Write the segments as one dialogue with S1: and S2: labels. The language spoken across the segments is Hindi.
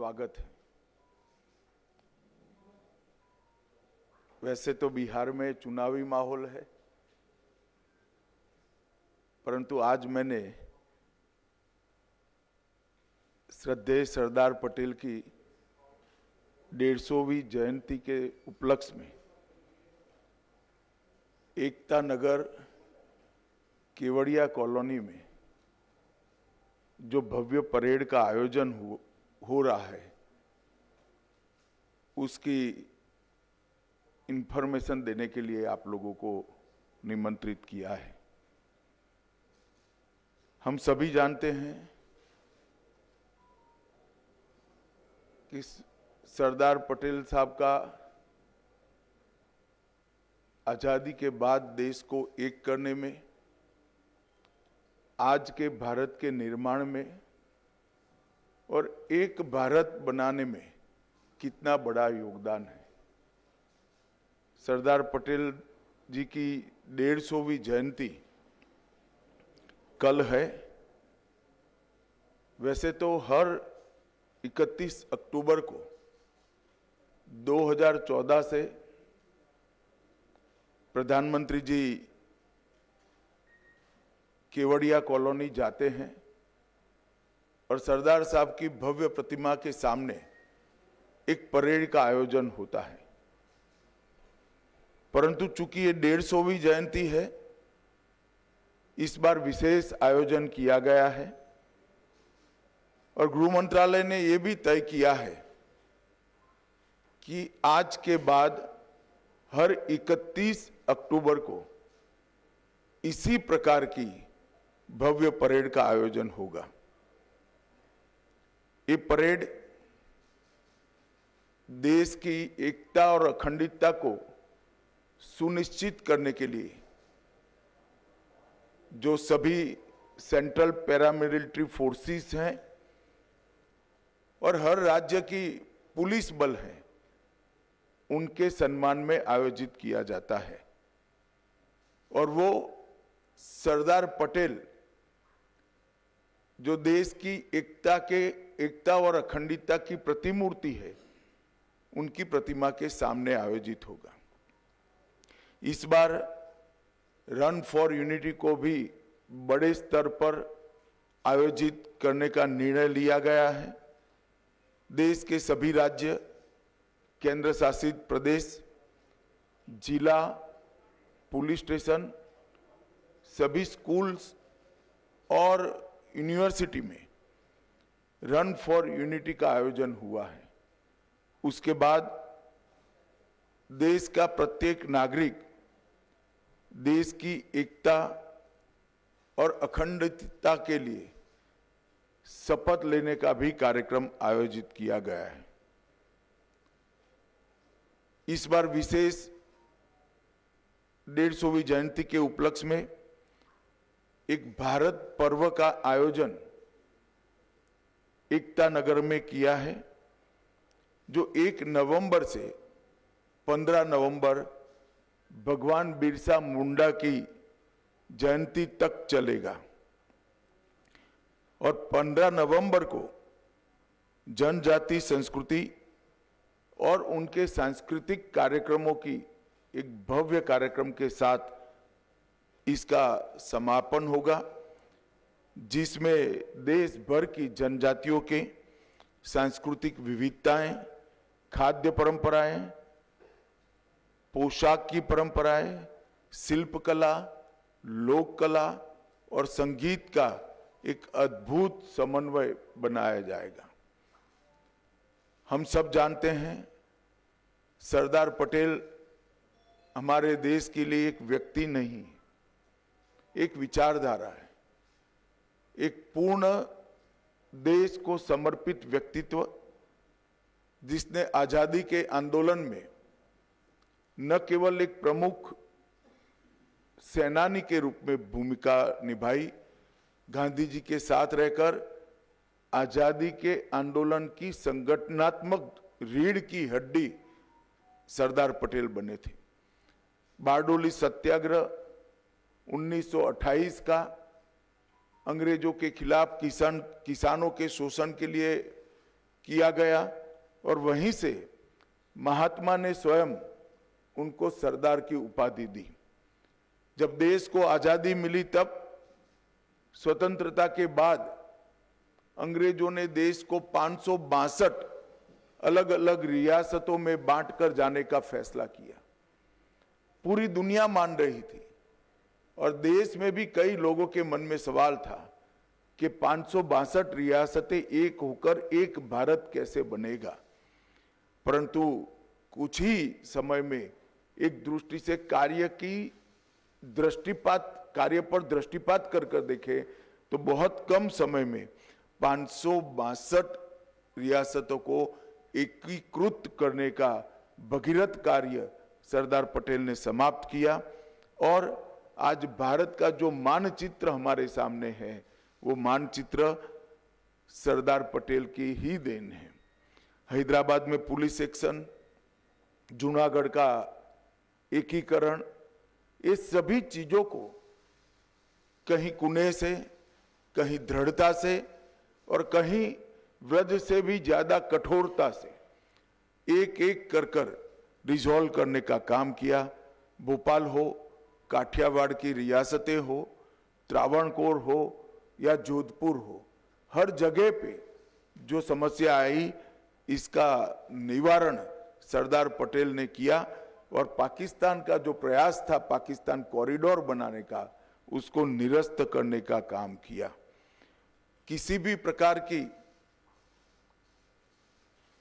S1: स्वागत है। वैसे तो बिहार में चुनावी माहौल है, परंतु आज मैंने श्रद्धेय सरदार पटेल की 150वीं जयंती के उपलक्ष्य में एकता नगर केवड़िया कॉलोनी में जो भव्य परेड का आयोजन हो रहा है, उसकी इंफॉर्मेशन देने के लिए आप लोगों को निमंत्रित किया है। हम सभी जानते हैं कि सरदार पटेल साहब का आजादी के बाद देश को एक करने में, आज के भारत के निर्माण में और एक भारत बनाने में कितना बड़ा योगदान है। सरदार पटेल जी की 150वीं जयंती कल है। वैसे तो हर 31 अक्टूबर को 2014 से प्रधानमंत्री जी केवड़िया कॉलोनी जाते हैं और सरदार साहब की भव्य प्रतिमा के सामने एक परेड का आयोजन होता है। परंतु चूंकि ये 150वीं जयंती है, इस बार विशेष आयोजन किया गया है और गृह मंत्रालय ने यह भी तय किया है कि आज के बाद हर 31 अक्टूबर को इसी प्रकार की भव्य परेड का आयोजन होगा। ये परेड देश की एकता और अखंडता को सुनिश्चित करने के लिए जो सभी सेंट्रल पैरामिलिट्री फोर्सेस हैं और हर राज्य की पुलिस बल है, उनके सम्मान में आयोजित किया जाता है। और वो सरदार पटेल जो देश की एकता और अखंडता की प्रतिमूर्ति है, उनकी प्रतिमा के सामने आयोजित होगा। इस बार रन फॉर यूनिटी को भी बड़े स्तर पर आयोजित करने का निर्णय लिया गया है। देश के सभी राज्य, केंद्र शासित प्रदेश, जिला, पुलिस स्टेशन, सभी स्कूल्स और यूनिवर्सिटी में रन फॉर यूनिटी का आयोजन हुआ है। उसके बाद देश का प्रत्येक नागरिक देश की एकता और अखंडता के लिए शपथ लेने का भी कार्यक्रम आयोजित किया गया है। इस बार विशेष 150वीं जयंती के उपलक्ष्य में एक भारत पर्व का आयोजन एकता नगर में किया है, जो 1 नवंबर से 15 नवंबर भगवान बिरसा मुंडा की जयंती तक चलेगा। और 15 नवंबर को जनजाति संस्कृति और उनके सांस्कृतिक कार्यक्रमों की एक भव्य कार्यक्रम के साथ इसका समापन होगा, जिसमें देश भर की जनजातियों के सांस्कृतिक विविधताएं, खाद्य परंपराएं, पोशाक की परंपराएं, शिल्पकला, लोक कला और संगीत का एक अद्भुत समन्वय बनाया जाएगा। हम सब जानते हैं सरदार पटेल हमारे देश के लिए एक व्यक्ति नहीं, एक विचारधारा है, एक पूर्ण देश को समर्पित व्यक्तित्व, जिसने आजादी के आंदोलन में न केवल एक प्रमुख सेनानी के रूप में भूमिका निभाई, गांधी जी के साथ रहकर आजादी के आंदोलन की संगठनात्मक रीढ़ की हड्डी सरदार पटेल बने थे। बारडोली सत्याग्रह 1928 का अंग्रेजों के खिलाफ किसानों के शोषण के लिए किया गया और वहीं से महात्मा ने स्वयं उनको सरदार की उपाधि दी। जब देश को आजादी मिली तब स्वतंत्रता के बाद अंग्रेजों ने देश को 562 अलग अलग रियासतों में बांटकर जाने का फैसला किया। पूरी दुनिया मान रही थी और देश में भी कई लोगों के मन में सवाल था कि 562 रियासतें एक होकर एक भारत कैसे बनेगा। परंतु कुछ ही समय में एक दृष्टि से कार्य पर दृष्टिपात कर देखे तो बहुत कम समय में 562 रियासतों को एकीकृत करने का भगीरथ कार्य सरदार पटेल ने समाप्त किया और आज भारत का जो मानचित्र हमारे सामने है वो मानचित्र सरदार पटेल की ही देन है। हैदराबाद में पुलिस एक्शन, जूनागढ़ का एकीकरण, ये सभी चीजों को कहीं कुने से, कहीं दृढ़ता से और कहीं व्रज से भी ज्यादा कठोरता से एक एक कर रिजॉल्व करने का काम किया। भोपाल हो, काठियावाड़ की रियासतें हो, त्रावणकोर हो या जोधपुर हो, हर जगह पे जो समस्या आई इसका निवारण सरदार पटेल ने किया और पाकिस्तान का जो प्रयास था पाकिस्तान कॉरिडोर बनाने का, उसको निरस्त करने का काम किया। किसी भी प्रकार की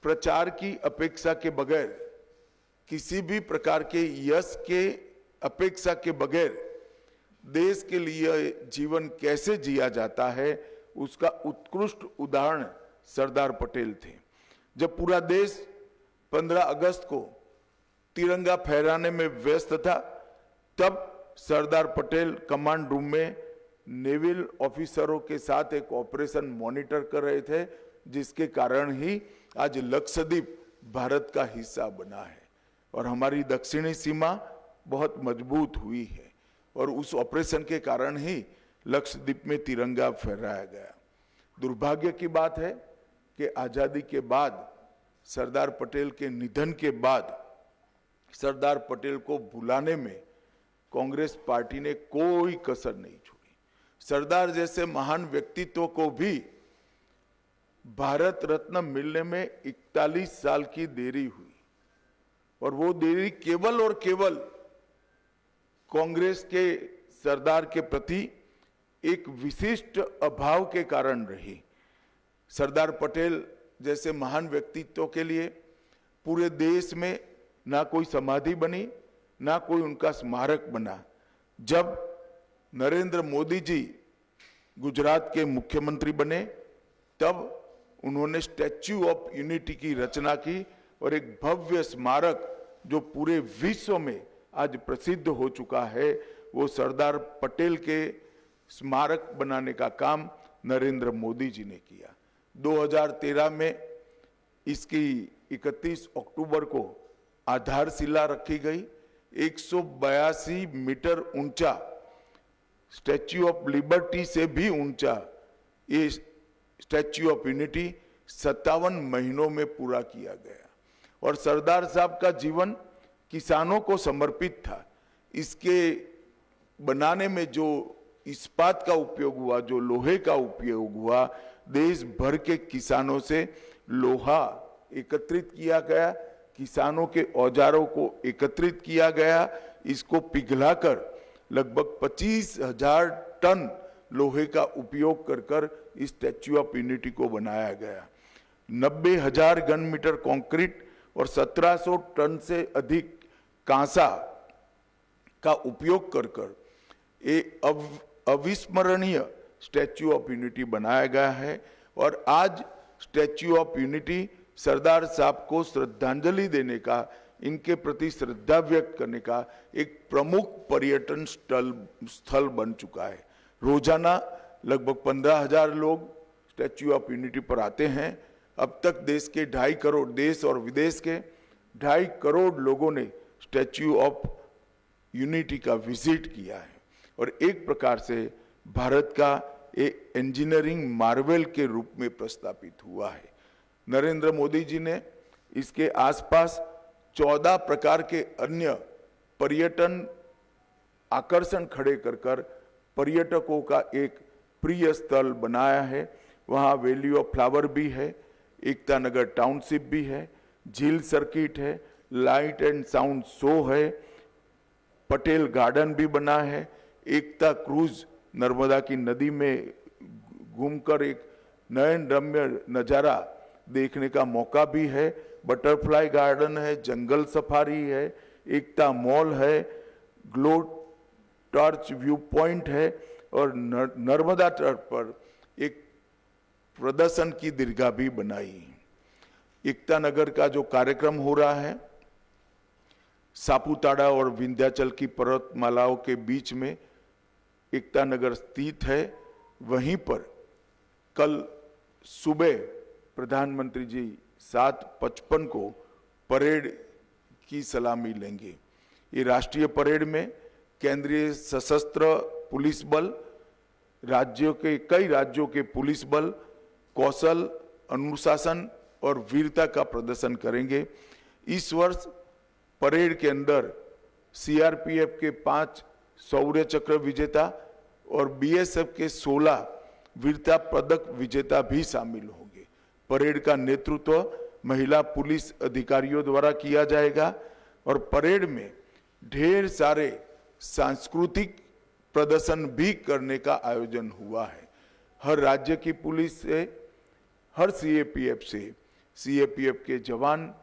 S1: प्रचार की अपेक्षा के बगैर, किसी भी प्रकार के यश के अपेक्षा के बगैर देश के लिए जीवन कैसे जिया जाता है उसका उत्कृष्ट उदाहरण सरदार पटेल थे। जब पूरा देश 15 अगस्त को तिरंगा फहराने में व्यस्त था तब सरदार पटेल कमांड रूम में नेवल ऑफिसरों के साथ एक ऑपरेशन मॉनिटर कर रहे थे, जिसके कारण ही आज लक्षद्वीप भारत का हिस्सा बना है और हमारी दक्षिणी सीमा बहुत मजबूत हुई है और उस ऑपरेशन के कारण ही लक्षद्वीप में तिरंगा फहराया गया। दुर्भाग्य की बात है कि आजादी के बाद, सरदार पटेल के निधन के बाद सरदार पटेल को भुलाने में कांग्रेस पार्टी ने कोई कसर नहीं छोड़ी। सरदार जैसे महान व्यक्तित्व को भी भारत रत्न मिलने में 41 साल की देरी हुई और वो देरी केवल और केवल कांग्रेस के सरदार के प्रति एक विशिष्ट अभाव के कारण रही। सरदार पटेल जैसे महान व्यक्तित्व के लिए पूरे देश में ना कोई समाधि बनी, ना कोई उनका स्मारक बना। जब नरेंद्र मोदी जी गुजरात के मुख्यमंत्री बने तब उन्होंने स्टैच्यू ऑफ यूनिटी की रचना की और एक भव्य स्मारक जो पूरे विश्व में आज प्रसिद्ध हो चुका है, वो सरदार पटेल के स्मारक बनाने का काम नरेंद्र मोदी जी ने किया। 2013 में इसकी 31 अक्टूबर को आधारशिला रखी गई। 182 मीटर ऊंचा, स्टैच्यू ऑफ लिबर्टी से भी ऊंचा ये स्टैच्यू ऑफ यूनिटी 57 महीनों में पूरा किया गया और सरदार साहब का जीवन किसानों को समर्पित था। इसके बनाने में जो इस्पात का उपयोग हुआ, जो लोहे का उपयोग हुआ, देश भर के किसानों से लोहा एकत्रित किया गया, किसानों के औजारों को एकत्रित किया गया, इसको पिघलाकर लगभग 25,000 टन लोहे का उपयोग कर इस स्टैच्यू ऑफ यूनिटी को बनाया गया। 90,000 घन मीटर कंक्रीट और 1700 टन से अधिक कांसा का उपयोग कर एक अविस्मरणीय स्टैच्यू ऑफ यूनिटी बनाया गया है और आज स्टैच्यू ऑफ यूनिटी सरदार साहब को श्रद्धांजलि देने का, इनके प्रति श्रद्धा व्यक्त करने का एक प्रमुख पर्यटन स्थल बन चुका है। रोजाना लगभग 15,000 लोग स्टैच्यू ऑफ यूनिटी पर आते हैं। अब तक देश के 2.5 करोड़, देश और विदेश के 2.5 करोड़ लोगों ने स्टैच्यू ऑफ यूनिटी का विजिट किया है और एक प्रकार से भारत का एक इंजीनियरिंग मार्वेल के रूप में प्रस्थापित हुआ है। नरेंद्र मोदी जी ने इसके आसपास 14 प्रकार के अन्य पर्यटन आकर्षण खड़े कर पर्यटकों का एक प्रिय स्थल बनाया है। वहाँ वैली ऑफ फ्लावर भी है, एकता नगर टाउनशिप भी है, झील सर्किट है, लाइट एंड साउंड शो है, पटेल गार्डन भी बना है, एकता क्रूज नर्मदा की नदी में घूमकर एक नयन रम्य नज़ारा देखने का मौका भी है, बटरफ्लाई गार्डन है, जंगल सफारी है, एकता मॉल है, ग्लो टॉर्च व्यू पॉइंट है और नर्मदा तट पर एक प्रदर्शन की दीर्घा भी बनाई। एकता नगर का जो कार्यक्रम हो रहा है, सापुतारा और विंध्याचल की पर्वतमालाओं के बीच में एकता नगर स्थित है। वहीं पर कल सुबह प्रधानमंत्री जी 7:55 को परेड की सलामी लेंगे। ये राष्ट्रीय परेड में केंद्रीय सशस्त्र पुलिस बल, कई राज्यों के पुलिस बल कौशल, अनुशासन और वीरता का प्रदर्शन करेंगे। इस वर्ष परेड के अंदर सीआरपीएफ के 5 शौर्य चक्र विजेता और बीएसएफ के 16 वीरता पदक विजेता भी शामिल होंगे। परेड का नेतृत्व महिला पुलिस अधिकारियों द्वारा किया जाएगा और परेड में ढेर सारे सांस्कृतिक प्रदर्शन भी करने का आयोजन हुआ है। हर राज्य की पुलिस से, हर सीएपीएफ के जवान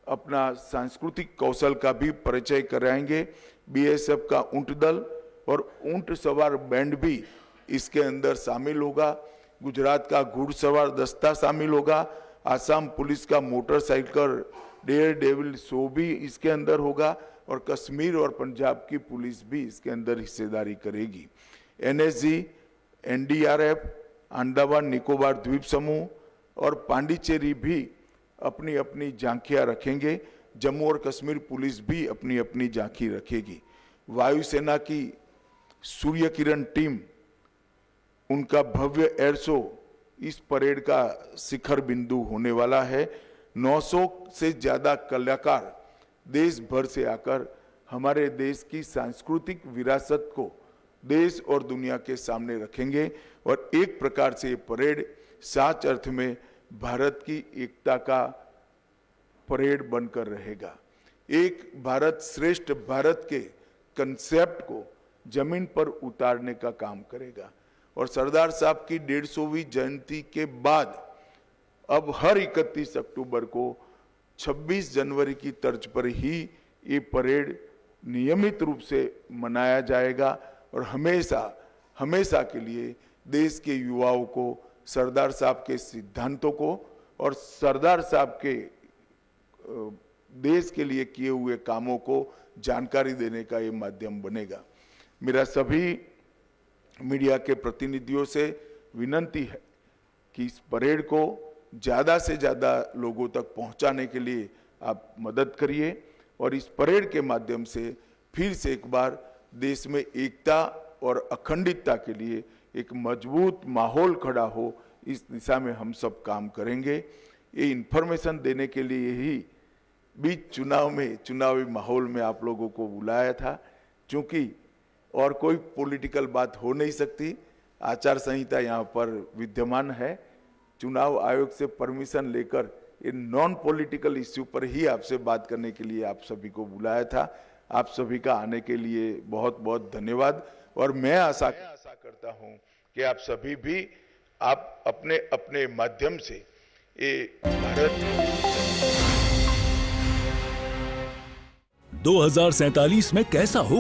S1: अपना सांस्कृतिक कौशल का भी परिचय कराएंगे। बीएसएफ का ऊंट दल और ऊंट सवार बैंड भी इसके अंदर शामिल होगा। गुजरात का घुड़सवार दस्ता शामिल होगा। आसाम पुलिस का मोटरसाइकिल डेयर डेविल शो भी इसके अंदर होगा और कश्मीर और पंजाब की पुलिस भी इसके अंदर हिस्सेदारी करेगी। एनएसजी, एनडीआरएफ, अंडमान निकोबार द्वीप समूह और पांडिचेरी भी अपनी अपनी झांकियां रखेंगे। जम्मू और कश्मीर पुलिस भी अपनी अपनी झांकी रखेगी। वायुसेना की सूर्य किरण टीम, उनका भव्य एयर शो इस परेड का शिखर बिंदु होने वाला है। 900 से ज्यादा कलाकार देश भर से आकर हमारे देश की सांस्कृतिक विरासत को देश और दुनिया के सामने रखेंगे और एक प्रकार से ये परेड सच अर्थ में भारत की एकता का परेड बनकर रहेगा। एक भारत श्रेष्ठ भारत के कंसेप्ट को जमीन पर उतारने का काम करेगा और सरदार साहब की 150वीं जयंती के बाद अब हर 31 अक्टूबर को 26 जनवरी की तर्ज पर ही ये परेड नियमित रूप से मनाया जाएगा और हमेशा के लिए देश के युवाओं को सरदार साहब के सिद्धांतों को और सरदार साहब के देश के लिए किए हुए कामों को जानकारी देने का ये माध्यम बनेगा। मेरा सभी मीडिया के प्रतिनिधियों से विनती है कि इस परेड को ज़्यादा से ज़्यादा लोगों तक पहुंचाने के लिए आप मदद करिए और इस परेड के माध्यम से फिर से एक बार देश में एकता और अखंडितता के लिए एक मजबूत माहौल खड़ा हो, इस दिशा में हम सब काम करेंगे। ये इन्फॉर्मेशन देने के लिए ही बीच चुनावी माहौल में आप लोगों को बुलाया था, क्योंकि और कोई पॉलिटिकल बात हो नहीं सकती। आचार संहिता यहाँ पर विद्यमान है। चुनाव आयोग से परमिशन लेकर इन नॉन पॉलिटिकल इश्यू पर ही आपसे बात करने के लिए आप सभी को बुलाया था। आप सभी का आने के लिए बहुत बहुत धन्यवाद और मैं आशा करता हूं कि आप सभी भी आप अपने अपने माध्यम से ये भारत
S2: 2047 में कैसा हो